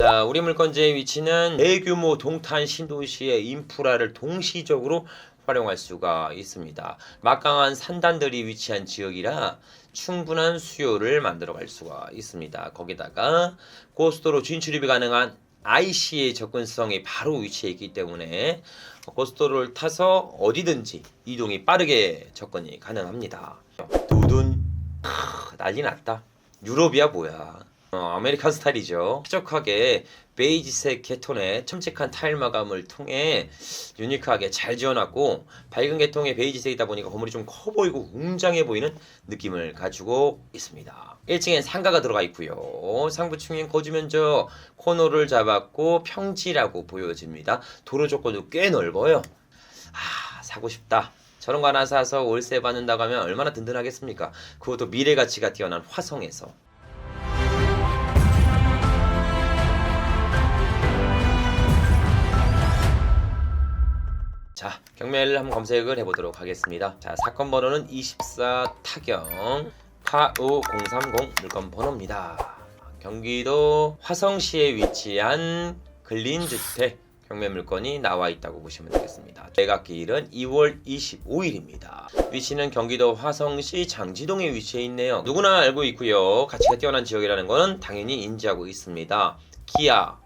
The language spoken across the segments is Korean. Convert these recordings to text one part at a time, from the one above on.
자, 우리 물건지의 위치는 대규모 동탄 신도시의 인프라를 동시적으로 활용할 수가 있습니다. 막강한 산단들이 위치한 지역이라 충분한 수요를 만들어갈 수가 있습니다. 거기다가 고속도로 진출입이 가능한 IC의 접근성이 바로 위치해 있기 때문에 고속도로를 타서 어디든지 이동이 빠르게 접근이 가능합니다. 두둔 난리 났다. 유럽이야 뭐야. 아메리칸 스타일이죠. 쾌적하게 베이지색 계톤의 첨직한 타일 마감을 통해 유니크하게 잘 지어놨고, 밝은 계통의 베이지색이다 보니까 건물이 좀 커 보이고 웅장해 보이는 느낌을 가지고 있습니다. 1층엔 상가가 들어가 있고요. 상부층엔 거주 면적 코너를 잡았고 평지라고 보여집니다. 도로 조건도 꽤 넓어요. 사고 싶다. 저런 거 하나 사서 월세 받는다고 하면 얼마나 든든하겠습니까? 그것도 미래 가치가 뛰어난 화성에서. 자, 경매를 한번 검색을 해보도록 하겠습니다. 자, 사건 번호는 24 타경 45030 물건 번호입니다. 경기도 화성시에 위치한 근린주택 경매 물건이 나와 있다고 보시면 되겠습니다. 매각기일은 2월 25일입니다. 위치는 경기도 화성시 장지동에 위치해 있네요. 누구나 알고 있고요. 가치가 뛰어난 지역이라는 것은 당연히 인지하고 있습니다. 기아,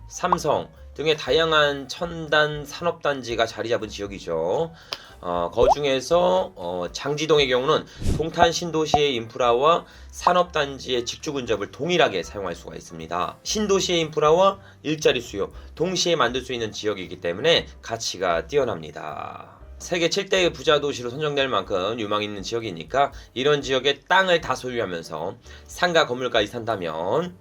삼성 등의 다양한 첨단 산업단지가 자리 잡은 지역이죠. 그 중에서 장지동의 경우는 동탄 신도시의 인프라와 산업단지의 직주 근접을 동일하게 사용할 수가 있습니다. 신도시의 인프라와 일자리 수요 동시에 만들 수 있는 지역이기 때문에 가치가 뛰어납니다. 세계 7대 부자 도시로 선정될 만큼 유망 있는 지역이니까 이런 지역의 땅을 다 소유하면서 상가 건물까지 산다면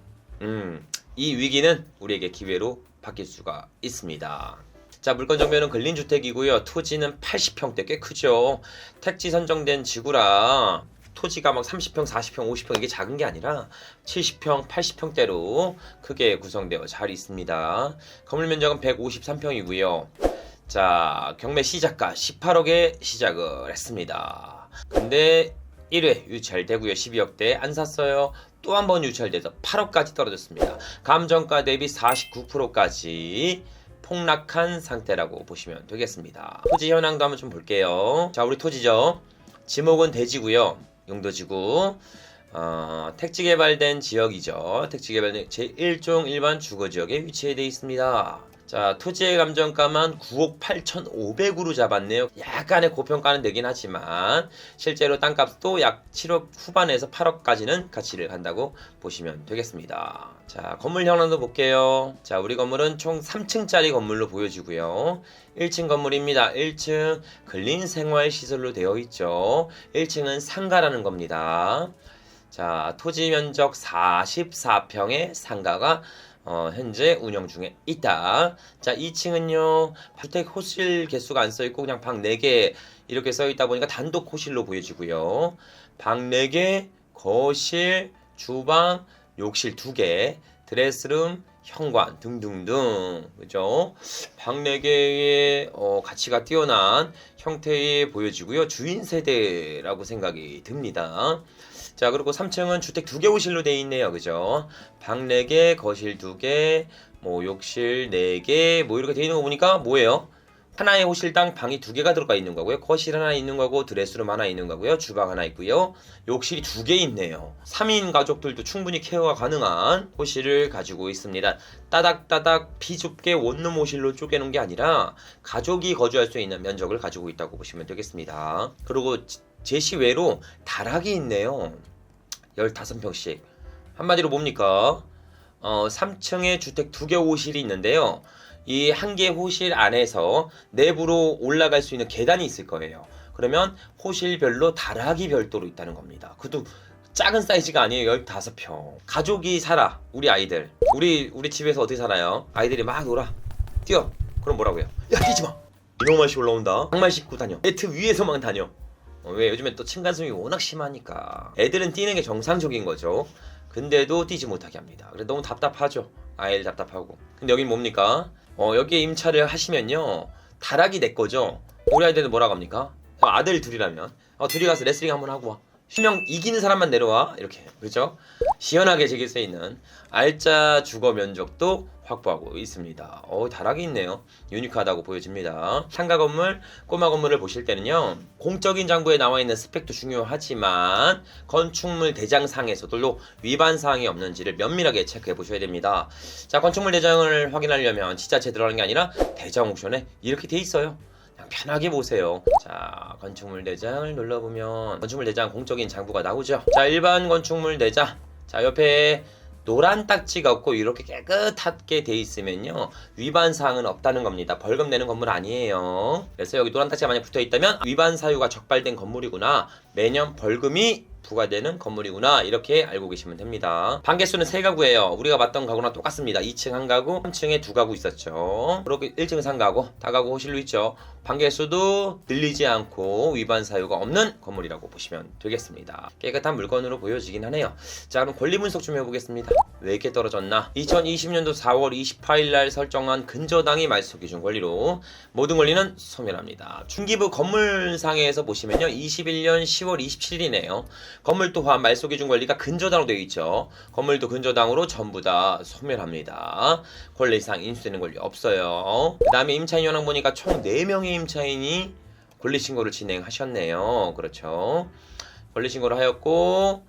이 위기는 우리에게 기회로 바뀔 수가 있습니다. 자, 물건 정면은 근린주택이고요. 토지는 80평대 꽤 크죠. 택지 선정된 지구라 토지가 막 30평, 40평, 50평 이게 작은 게 아니라 70평, 80평대로 크게 구성되어 잘 있습니다. 건물 면적은 153평이고요. 자, 경매 시작가 18억에 시작을 했습니다. 근데 1회 유찰되고요. 12억대 안 샀어요. 또 한 번 유찰돼서 8억까지 떨어졌습니다. 감정가 대비 49%까지 폭락한 상태라고 보시면 되겠습니다. 토지 현황도 한번 좀 볼게요. 자, 우리 토지죠. 지목은 대지고요. 용도지구. 택지 개발된 지역이죠. 택지 개발된 제1종 일반 주거지역에 위치해 있습니다. 자, 토지의 감정가만 9억 8,500으로 잡았네요. 약간의 고평가는 되긴 하지만 실제로 땅값도 약 7억 후반에서 8억까지는 가치를 간다고 보시면 되겠습니다. 자, 건물 현황도 볼게요. 자, 우리 건물은 총 3층짜리 건물로 보여지고요. 1층 건물입니다. 1층 근린생활시설로 되어 있죠. 1층은 상가라는 겁니다. 자, 토지 면적 44평의 상가가 현재 운영 중에 있다. 자, 2층은요 주택 호실 개수가 안 써있고 그냥 방 4개 이렇게 써있다 보니까 단독 호실로 보여지고요. 방 4개, 거실, 주방, 욕실 2개, 드레스룸, 현관 등등등, 그죠? 방 4개의 가치가 뛰어난 형태에 보여지고요. 주인 세대라고 생각이 듭니다. 자, 그리고 3층은 주택 2개 호실로 되어 있네요. 그죠? 방 4개, 거실 2개, 뭐 욕실 4개, 뭐 이렇게 되어 있는 거 보니까 뭐예요? 하나의 호실당 방이 2개가 들어가 있는 거고요. 거실 하나 있는 거고, 드레스룸 하나 있는 거고요. 주방 하나 있고요. 욕실이 2개 있네요. 3인 가족들도 충분히 케어가 가능한 호실을 가지고 있습니다. 따닥따닥 비좁게 원룸 호실로 쪼개놓은 게 아니라 가족이 거주할 수 있는 면적을 가지고 있다고 보시면 되겠습니다. 그리고 제시외로 다락이 있네요. 15평씩. 한마디로 뭡니까? 3층에 주택 2개 호실이 있는데요. 이 한 개 호실 안에서 내부로 올라갈 수 있는 계단이 있을 거예요. 그러면 호실별로 다락이 별도로 있다는 겁니다. 그것도 작은 사이즈가 아니에요. 15평. 가족이 살아. 우리 아이들. 우리 집에서 어떻게 살아요? 아이들이 막 놀아. 뛰어. 그럼 뭐라고요? 야, 뛰지 마. 이놈 맛이 올라온다. 양말 신고 다녀. 매트 위에서만 다녀. 왜? 요즘에 또 층간소음이 워낙 심하니까 애들은 뛰는 게 정상적인 거죠. 근데도 뛰지 못하게 합니다. 그래 너무 답답하죠. 아이들 답답하고. 근데 여긴 뭡니까? 여기에 임차를 하시면요 다락이 내 거죠. 우리 아이들은 뭐라고 합니까? 아들 둘이라면 둘이 가서 레슬링 한번 하고 와. 실명 이기는 사람만 내려와 이렇게 그렇죠? 시원하게 즐길 수 있는 알짜 주거 면적도 확보하고 있습니다. 다락이 있네요. 유니크하다고 보여집니다. 상가 건물, 꼬마 건물을 보실 때는요, 공적인 장부에 나와 있는 스펙도 중요하지만 건축물 대장상에서도 위반 사항이 없는지를 면밀하게 체크해 보셔야 됩니다. 자, 건축물 대장을 확인하려면 지자체 들어가는 게 아니라 대장 옥션에 이렇게 돼 있어요. 편하게 보세요. 자, 건축물 대장을 눌러보면 건축물 대장 공적인 장부가 나오죠. 자, 일반 건축물 대장. 자, 옆에 노란 딱지가 없고 이렇게 깨끗하게 돼 있으면요, 위반 사항은 없다는 겁니다. 벌금 내는 건물 아니에요. 그래서 여기 노란 딱지가 만약 붙어 있다면 위반 사유가 적발된 건물이구나, 매년 벌금이 부과되는 건물이구나, 이렇게 알고 계시면 됩니다. 반개수는 3가구예요. 우리가 봤던 가구랑 똑같습니다. 2층 1가구, 3층에 2가구 있었죠. 그렇게 1층 3가구, 다가구 호실로 있죠. 반개수도 늘리지 않고 위반 사유가 없는 건물이라고 보시면 되겠습니다. 깨끗한 물건으로 보여지긴 하네요. 자, 그럼 권리 분석 좀 해보겠습니다. 왜 이렇게 떨어졌나? 2020년도 4월 28일 날 설정한 근저당이 말소 기준 권리로 모든 권리는 소멸합니다. 중기부 건물상에서 보시면요, 21년 10월 27일이네요. 건물 또한 말소 기준 권리가 근저당으로 되어 있죠. 건물도 근저당으로 전부 다 소멸합니다. 권리상 인수되는 권리 없어요. 그 다음에 임차인 현황 보니까 총 4명의 임차인이 권리신고를 진행하셨네요. 그렇죠. 권리신고를 하였고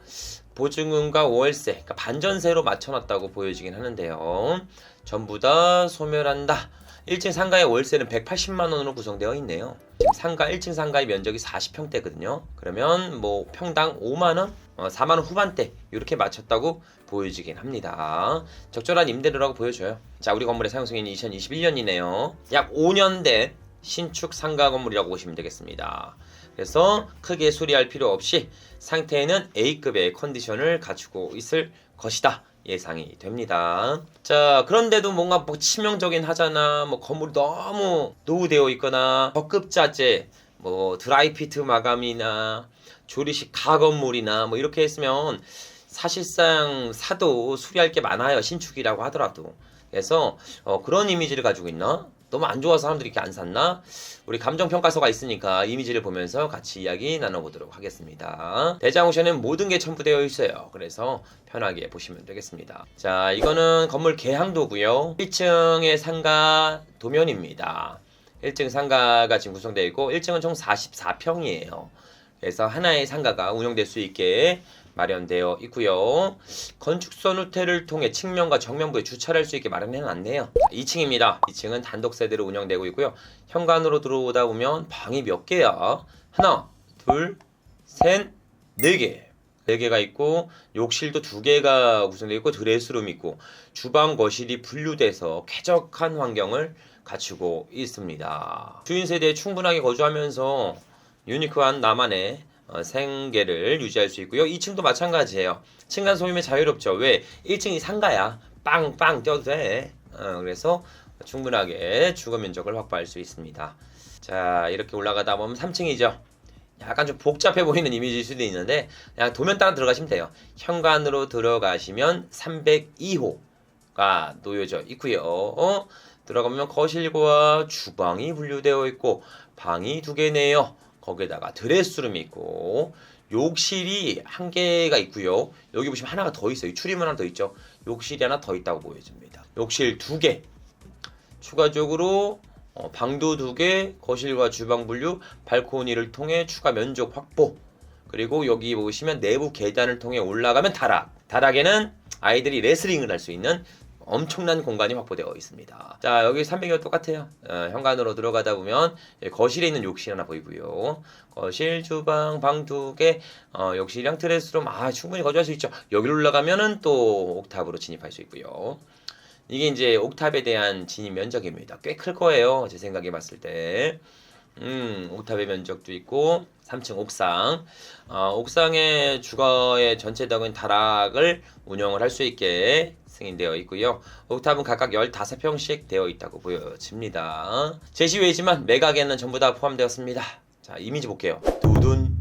보증금과 월세, 그러니까 반전세로 맞춰놨다고 보여지긴 하는데요. 전부 다 소멸한다. 1층 상가의 월세는 180만원으로 구성되어 있네요. 지금 상가 1층 상가의 면적이 40평대거든요. 그러면 뭐 평당 5만원, 4만원 후반대 이렇게 맞췄다고 보여지긴 합니다. 적절한 임대료라고 보여줘요. 자, 우리 건물의 사용승인이 2021년이네요. 약 5년 된 신축 상가 건물이라고 보시면 되겠습니다. 그래서 크게 수리할 필요 없이 상태에는 A급의 컨디션을 갖추고 있을 것이다 예상이 됩니다. 자, 그런데도 뭔가 뭐 치명적인 하자나 뭐 건물이 너무 노후되어 있거나 적급자재, 뭐 드라이피트 마감이나 조리식 가건물이나 뭐 이렇게 했으면 사실상 사도 수리할 게 많아요. 신축이라고 하더라도. 그래서 그런 이미지를 가지고 있나? 너무 안 좋아서 사람들이 이렇게 안 샀나? 우리 감정평가서가 있으니까 이미지를 보면서 같이 이야기 나눠보도록 하겠습니다. 대장옥션은 모든 게 첨부되어 있어요. 그래서 편하게 보시면 되겠습니다. 자, 이거는 건물 개항도고요. 1층의 상가 도면입니다. 1층 상가가 지금 구성되어 있고 1층은 총 44평이에요. 그래서 하나의 상가가 운영될 수 있게 마련되어 있고요. 건축선 후퇴를 통해 측면과 정면부에 주차를 할 수 있게 마련해 놨네요. 2층입니다. 2층은 단독 세대로 운영되고 있고요. 현관으로 들어오다 보면 방이 몇 개야? 하나, 둘, 셋, 4개. 4개가 있고 욕실도 2개가 구성되어 있고 드레스룸 있고 주방 거실이 분류돼서 쾌적한 환경을 갖추고 있습니다. 주인 세대에 충분하게 거주하면서 유니크한 나만의 생계를 유지할 수 있고요. 2층도 마찬가지예요. 층간 소음에 자유롭죠. 왜? 1층이 상가야. 빵빵 뛰어도 돼. 그래서 충분하게 주거 면적을 확보할 수 있습니다. 자, 이렇게 올라가다 보면 3층이죠. 약간 좀 복잡해 보이는 이미지일 수도 있는데 그냥 도면 따라 들어가시면 돼요. 현관으로 들어가시면 302호가 놓여져 있고요. 들어가면 거실과 주방이 분류되어 있고 방이 2개네요. 거기에다가 드레스룸이 있고 욕실이 1개가 있고요. 여기 보시면 하나가 더 있어요. 출입문 하나 더 있죠. 욕실이 하나 더 있다고 보여집니다. 욕실 2개. 추가적으로 방도 2개, 거실과 주방 분류, 발코니를 통해 추가 면적 확보. 그리고 여기 보시면 내부 계단을 통해 올라가면 다락. 다락에는 아이들이 레슬링을 할 수 있는 엄청난 공간이 확보되어 있습니다. 자, 여기 300여 똑같아요. 현관으로 들어가다 보면 거실에 있는 욕실 하나 보이고요. 거실, 주방, 방 2개, 욕실이랑 드레스룸 충분히 거주할 수 있죠. 여기로 올라가면은 또 옥탑으로 진입할 수 있고요. 이게 이제 옥탑에 대한 진입 면적입니다. 꽤 클 거예요. 제 생각에 봤을 때. 옥탑의 면적도 있고 3층 옥상. 옥상에 주거의 전체적인 다락을 운영을 할 수 있게 승인되어 있고요. 옥탑은 각각 15평씩 되어 있다고 보여집니다. 제시외지만 매각에는 전부 다 포함되었습니다. 자, 이미지 볼게요. 두둔.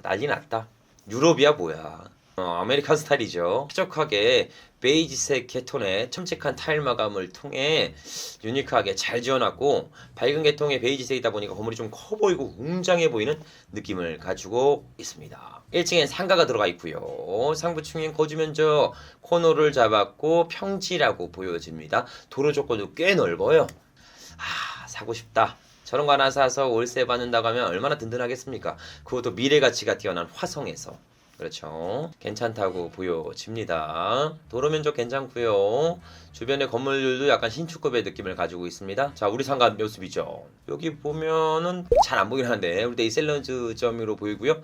난리 났다. 유럽이야 뭐야. 아메리칸 스타일이죠. 쾌적하게 베이지색 계톤의 첨직한 타일 마감을 통해 유니크하게 잘 지어놨고, 밝은 계통의 베이지색이다 보니까 건물이 좀 커 보이고 웅장해 보이는 느낌을 가지고 있습니다. 1층엔 상가가 들어가 있고요. 상부층엔 거주 면적 코너를 잡았고 평지라고 보여집니다. 도로 조건도 꽤 넓어요. 사고 싶다. 저런 거 하나 사서 월세 받는다고 하면 얼마나 든든하겠습니까? 그것도 미래 가치가 뛰어난 화성에서. 그렇죠. 괜찮다고 보여집니다. 도로 면적 괜찮고요. 주변의 건물들도 약간 신축급의 느낌을 가지고 있습니다. 자, 우리 상가 모습이죠. 여기 보면은 잘 안 보이긴 하는데 우리 셀러즈점으로 보이고요.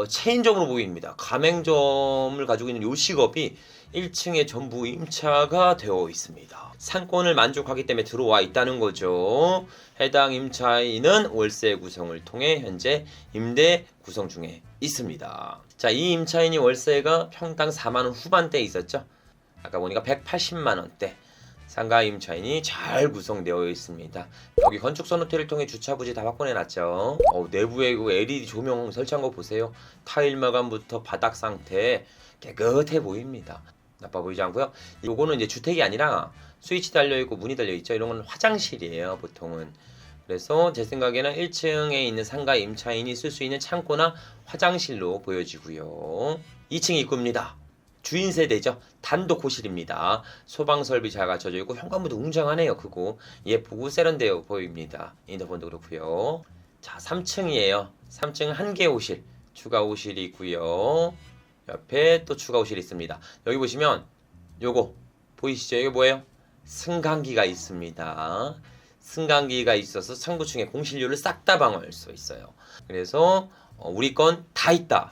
체인점으로 보입니다. 가맹점을 가지고 있는 요식업이 1층에 전부 임차가 되어 있습니다. 상권을 만족하기 때문에 들어와 있다는 거죠. 해당 임차인은 월세 구성을 통해 현재 임대 구성 중에 있습니다. 자, 이 임차인이 월세가 평당 4만원 후반대에 있었죠. 아까 보니까 180만원대. 상가 임차인이 잘 구성되어 있습니다. 여기 건축선 호텔을 통해 주차 부지 다 확보해 놨죠. 내부에 LED 조명 설치한 거 보세요. 타일 마감부터 바닥 상태 깨끗해 보입니다. 나빠 보이지 않고요. 요거는 이제 주택이 아니라 스위치 달려있고 문이 달려있죠. 이런 건 화장실이에요, 보통은. 그래서 제 생각에는 1층에 있는 상가 임차인이 쓸 수 있는 창고나 화장실로 보여지고요. 2층 입구입니다. 주인 세대죠. 단독 호실입니다. 소방 설비 잘 갖춰져 있고 현관문도 웅장하네요. 크고 예쁘고 세련되어 보입니다. 인터폰도 그렇고요. 자, 3층이에요. 3층 한 개 호실, 추가 호실이 있고요. 옆에 또 추가 호실이 있습니다. 여기 보시면 요거 보이시죠? 이게 뭐예요? 승강기가 있습니다. 승강기가 있어서 상부층에 공실료를 싹 다 방어할 수 있어요. 그래서 우리 건 다 있다.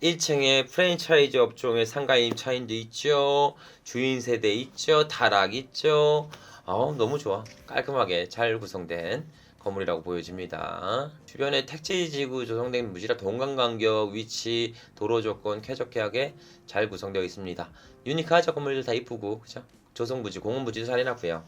1층에 프랜차이즈 업종의 상가 임차인도 있죠. 주인 세대 있죠. 다락 있죠. 너무 좋아. 깔끔하게 잘 구성된 건물이라고 보여집니다. 주변에 택지지구 조성된 무지라 동강간격, 위치, 도로 조건 쾌적하게 잘 구성되어 있습니다. 유니크하죠. 건물들 다 이쁘고, 그죠? 조성부지, 공원부지도 잘 해놨고요.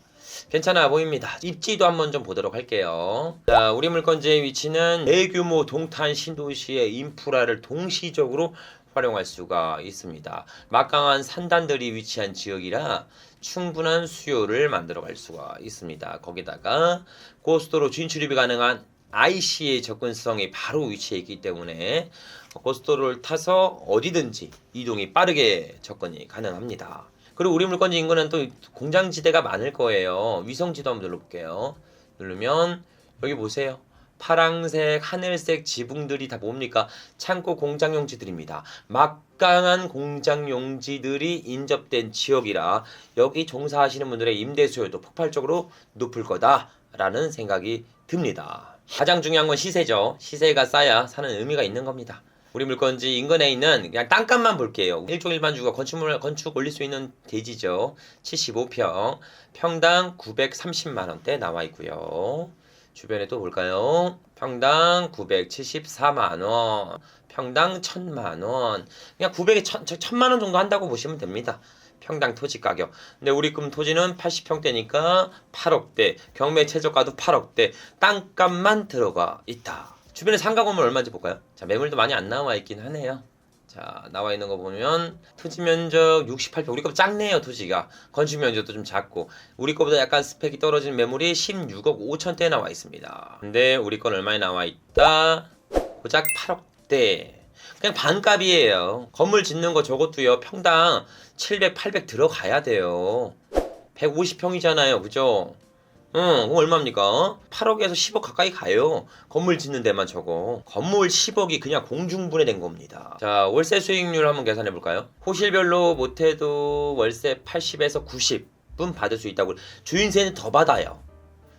괜찮아 보입니다. 입지도 한번 좀 보도록 할게요. 자, 우리 물건지의 위치는 대규모 동탄 신도시의 인프라를 동시적으로 활용할 수가 있습니다. 막강한 산단들이 위치한 지역이라 충분한 수요를 만들어갈 수가 있습니다. 거기다가 고속도로 진출입이 가능한 IC의 접근성이 바로 위치해 있기 때문에 고속도로를 타서 어디든지 이동이 빠르게 접근이 가능합니다. 그리고 우리 물건지 인근은 또 공장지대가 많을 거예요. 위성지도 한번 눌러볼게요. 누르면 여기 보세요. 파랑색, 하늘색 지붕들이 다 뭡니까? 창고 공장용지들입니다. 막강한 공장용지들이 인접된 지역이라 여기 종사하시는 분들의 임대 수요도 폭발적으로 높을 거다라는 생각이 듭니다. 가장 중요한 건 시세죠. 시세가 싸야 사는 의미가 있는 겁니다. 우리 물건지 인근에 있는 그냥 땅값만 볼게요. 일종 일반주가 건축 올릴 수 있는 대지죠. 75평, 평당 930만원대 나와 있고요. 주변에 또 볼까요? 평당 974만원, 평당 1000만원. 그냥 900에 1000만원 정도 한다고 보시면 됩니다. 평당 토지 가격. 근데 우리 금 토지는 80평대니까 8억대, 경매 최저가도 8억대, 땅값만 들어가 있다. 주변에 상가 건물 얼마인지 볼까요? 자, 매물도 많이 안 나와 있긴 하네요. 자, 나와 있는 거 보면 토지 면적 68평. 우리 거보다 작네요. 토지가. 건축 면적도 좀 작고 우리 거보다 약간 스펙이 떨어진 매물이 16억 5천대에 나와 있습니다. 근데 우리 건 얼마에 나와 있다? 고작 8억대. 그냥 반값이에요. 건물 짓는 거 저것도요. 평당 700, 800 들어가야 돼요. 150평이잖아요. 그죠? 그럼 얼마입니까? 8억에서 10억 가까이 가요. 건물 짓는 데만 저거. 건물 10억이 그냥 공중분해된 겁니다. 자, 월세 수익률 한번 계산해 볼까요? 호실별로 못해도 월세 80에서 90은 받을 수 있다고. 주인 세대는 더 받아요.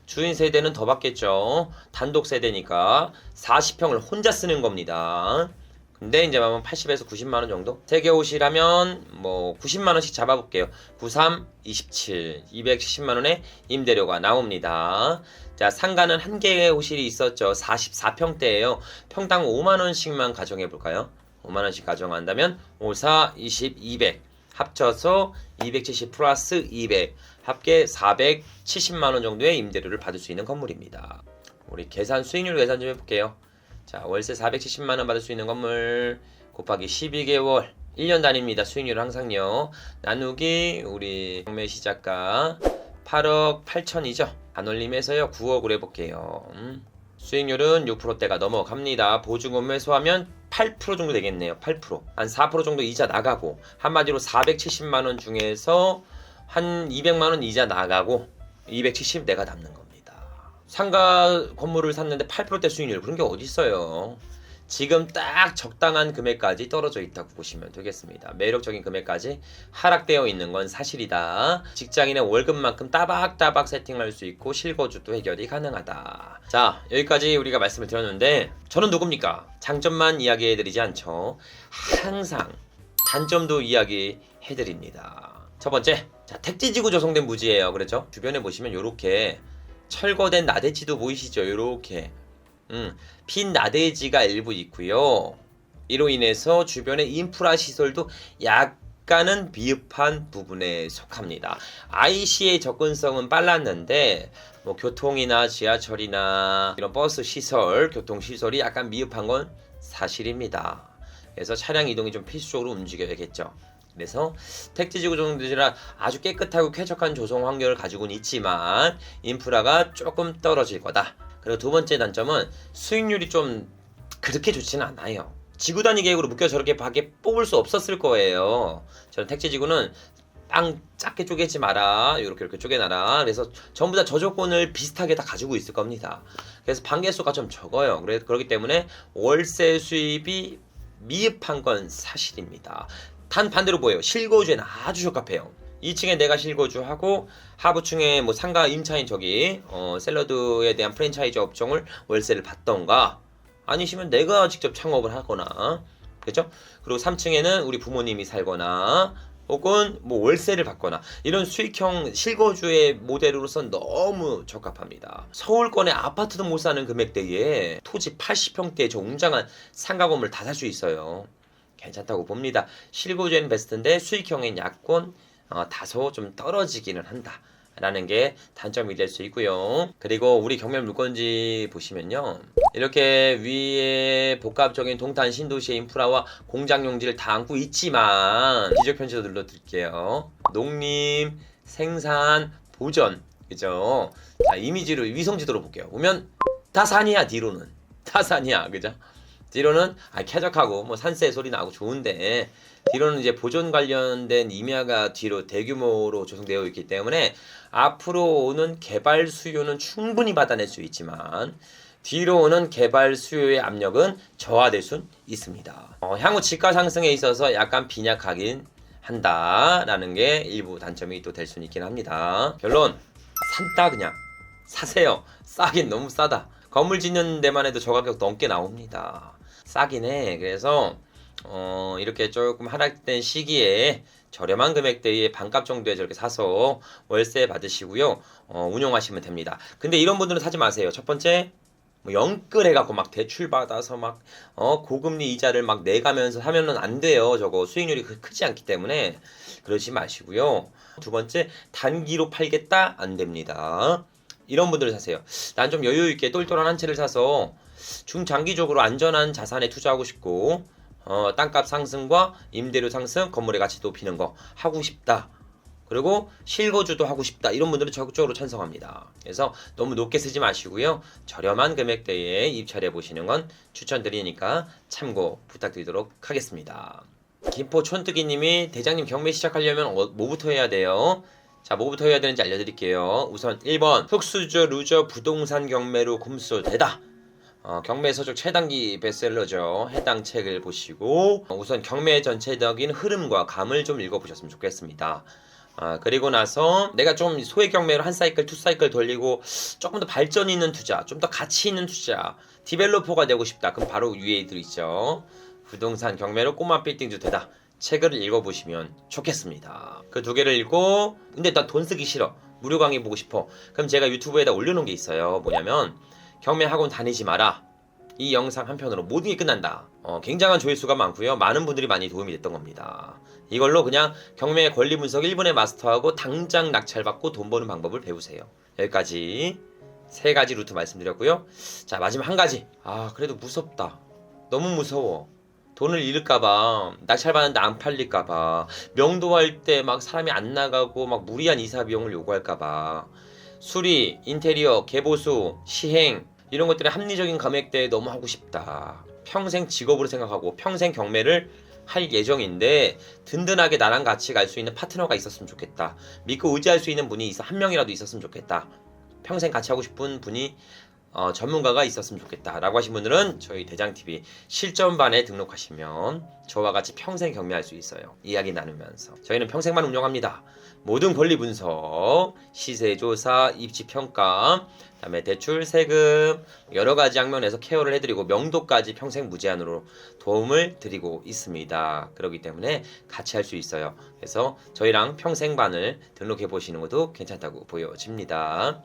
주인 세대는 더 받겠죠. 단독 세대니까 40평을 혼자 쓰는 겁니다. 근데 이제 80에서 90만원 정도? 3개 호실하면 뭐 90만원씩 잡아볼게요. 93, 27, 270만원의 임대료가 나옵니다. 자, 상가는 한 개의 호실이 있었죠. 44평대예요. 평당 5만원씩만 가정해볼까요? 5만원씩 가정한다면 5, 4, 20, 200 합쳐서 270 플러스 200 합계 470만원 정도의 임대료를 받을 수 있는 건물입니다. 우리 수익률 계산 좀 해볼게요. 자, 월세 470만원 받을 수 있는 건물 곱하기 12개월 1년 단위입니다. 수익률은 항상요. 나누기 우리 경매 시작가 8억 8천이죠. 반올림해서요 9억으로 해볼게요. 수익률은 6%대가 넘어갑니다. 보증금 매수하면 8% 정도 되겠네요. 8%. 한 4% 정도 이자 나가고, 한마디로 470만원 중에서 한 200만원 이자 나가고 270 내가 남는 겁니다. 상가 건물을 샀는데 8%대 수익률, 그런 게 어디 있어요. 지금 딱 적당한 금액까지 떨어져 있다고 보시면 되겠습니다. 매력적인 금액까지 하락되어 있는 건 사실이다. 직장인의 월급만큼 따박따박 세팅할 수 있고 실거주도 해결이 가능하다. 자, 여기까지 우리가 말씀을 드렸는데, 저는 누굽니까? 장점만 이야기해드리지 않죠. 항상 단점도 이야기해드립니다. 첫 번째, 자, 택지지구 조성된 부지예요. 그렇죠? 주변에 보시면 요렇게 철거된 나대지도 보이시죠? 요렇게 빈 나대지가 일부 있고요. 이로 인해서 주변의 인프라 시설도 약간은 미흡한 부분에 속합니다. IC의 접근성은 빨랐는데 뭐 교통이나 지하철이나 이런 버스 시설, 교통 시설이 약간 미흡한 건 사실입니다. 그래서 차량 이동이 좀 필수적으로 움직여야겠죠. 그래서 택지지구 조성지라 아주 깨끗하고 쾌적한 조성 환경을 가지고는 있지만 인프라가 조금 떨어질 거다. 그리고 두 번째 단점은 수익률이 좀 그렇게 좋지는 않아요. 지구 단위 계획으로 묶여 저렇게 밖에 뽑을 수 없었을 거예요. 저는 택지지구는 빵 작게 쪼개지 마라, 이렇게 쪼개놔라. 그래서 전부 다 저조건을 비슷하게 다 가지고 있을 겁니다. 그래서 반개수가 좀 적어요. 그렇기 때문에 월세 수입이 미흡한 건 사실입니다. 단 반대로 보여요. 실거주에는 아주 적합해요. 2층에 내가 실거주하고 하부층에 뭐 상가 임차인 샐러드에 대한 프랜차이즈 업종을 월세를 받던가, 아니시면 내가 직접 창업을 하거나, 그렇죠? 그리고 3층에는 우리 부모님이 살거나 혹은 뭐 월세를 받거나, 이런 수익형 실거주의 모델으로선 너무 적합합니다. 서울권의 아파트도 못 사는 금액대에 토지 80평대의 저 웅장한 상가 건물 다 살 수 있어요. 괜찮다고 봅니다. 실거주에는 베스트인데 수익형엔 약간 다소 좀 떨어지기는 한다 라는 게 단점이 될 수 있고요. 그리고 우리 경매 물건지 보시면요, 이렇게 위에 복합적인 동탄 신도시의 인프라와 공장 용지를 다 안고 있지만, 지적 편지도 눌러드릴게요. 농림, 생산, 보전, 그죠? 자, 이미지로 위성지도로 볼게요. 보면 다 산이야. 뒤로는 다 산이야, 그죠? 뒤로는 쾌적하고 뭐 산새 소리 나고 좋은데, 뒤로는 이제 보존 관련된 임야가 뒤로 대규모로 조성되어 있기 때문에 앞으로 오는 개발 수요는 충분히 받아낼 수 있지만, 뒤로 오는 개발 수요의 압력은 저하될 수 있습니다. 향후 집가 상승에 있어서 약간 빈약하긴 한다라는 게 일부 단점이 또 될 수는 있긴 합니다. 결론, 산다. 그냥 사세요. 싸긴 너무 싸다. 건물 짓는 데만 해도 저 가격 넘게 나옵니다. 싸긴 해. 그래서 이렇게 조금 하락된 시기에 저렴한 금액대의 반값 정도에 저렇게 사서 월세 받으시고요, 운용하시면 됩니다. 근데 이런 분들은 사지 마세요. 첫 번째, 뭐 영끌 해갖고 막 대출 받아서 막 고금리 이자를 막 내가면서 사면은 안 돼요. 저거 수익률이 크지 않기 때문에 그러지 마시고요. 두 번째, 단기로 팔겠다? 안 됩니다. 이런 분들 사세요. 난 좀 여유 있게 똘똘한 한 채를 사서 중장기적으로 안전한 자산에 투자하고 싶고, 땅값 상승과 임대료 상승, 건물의 가치 높이는 거 하고 싶다. 그리고 실거주도 하고 싶다. 이런 분들은 적극적으로 찬성합니다. 그래서 너무 높게 쓰지 마시고요, 저렴한 금액대에 입찰해 보시는 건 추천드리니까 참고 부탁드리도록 하겠습니다. 김포 촌뜨기님이 대장님 경매 시작하려면 뭐부터 해야 돼요? 자, 뭐부터 해야 되는지 알려드릴게요. 우선 1번, 흑수저 루저 부동산 경매로 금수 되다. 경매 서적 최단기 베스트셀러죠. 해당 책을 보시고 우선 경매 전체적인 흐름과 감을 좀 읽어보셨으면 좋겠습니다. 그리고 나서 내가 좀 소액 경매로 한 사이클, 투 사이클 돌리고 조금 더 발전 있는 투자, 좀 더 가치 있는 투자, 디벨로퍼가 되고 싶다. 그럼 바로 위에 들어있죠. 부동산 경매로 꼬마 빌딩도 되다. 책을 읽어보시면 좋겠습니다. 그 두 개를 읽고, 근데 나 돈 쓰기 싫어, 무료 강의 보고 싶어, 그럼 제가 유튜브에다 올려놓은 게 있어요. 뭐냐면, 경매 학원 다니지 마라. 이 영상 한 편으로 모든 게 끝난다. 굉장한 조회수가 많고요, 많은 분들이 많이 도움이 됐던 겁니다. 이걸로 그냥 경매 권리 분석 1분에 마스터하고 당장 낙찰받고 돈 버는 방법을 배우세요. 여기까지 세 가지 루트 말씀드렸고요. 자, 마지막 한 가지. 그래도 무섭다. 너무 무서워. 돈을 잃을까봐, 낙찰받았는데 안 팔릴까봐, 명도할 때 막 사람이 안 나가고 막 무리한 이사 비용을 요구할까봐, 수리, 인테리어, 개보수, 시행 이런 것들의 합리적인 금액대에 너무 하고 싶다. 평생 직업으로 생각하고 평생 경매를 할 예정인데 든든하게 나랑 같이 갈 수 있는 파트너가 있었으면 좋겠다. 믿고 의지할 수 있는 분이 한 명이라도 있었으면 좋겠다. 평생 같이 하고 싶은 분이 전문가가 있었으면 좋겠다 라고 하신 분들은 저희 대장TV 실전반에 등록하시면 저와 같이 평생 경매할 수 있어요. 이야기 나누면서 저희는 평생만 운영합니다. 모든 권리 분석, 시세조사, 입지평가, 그다음에 대출, 세금 여러 가지 방면에서 케어를 해드리고 명도까지 평생 무제한으로 도움을 드리고 있습니다. 그렇기 때문에 같이 할 수 있어요. 그래서 저희랑 평생반을 등록해 보시는 것도 괜찮다고 보여집니다.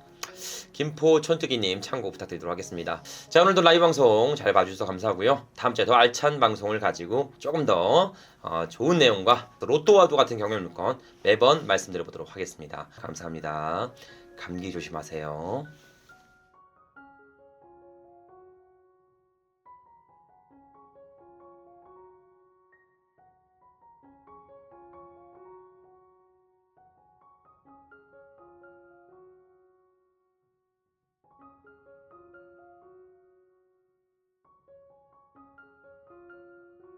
김포 촌뜨기님 참고 부탁드리도록 하겠습니다. 자, 오늘도 라이브 방송 잘 봐주셔서 감사하고요. 다음 주에 더 알찬 방송을 가지고 조금 더 좋은 내용과 또 로또와도 같은 경영 물건 매번 말씀드려보도록 하겠습니다. 감사합니다. 감기 조심하세요.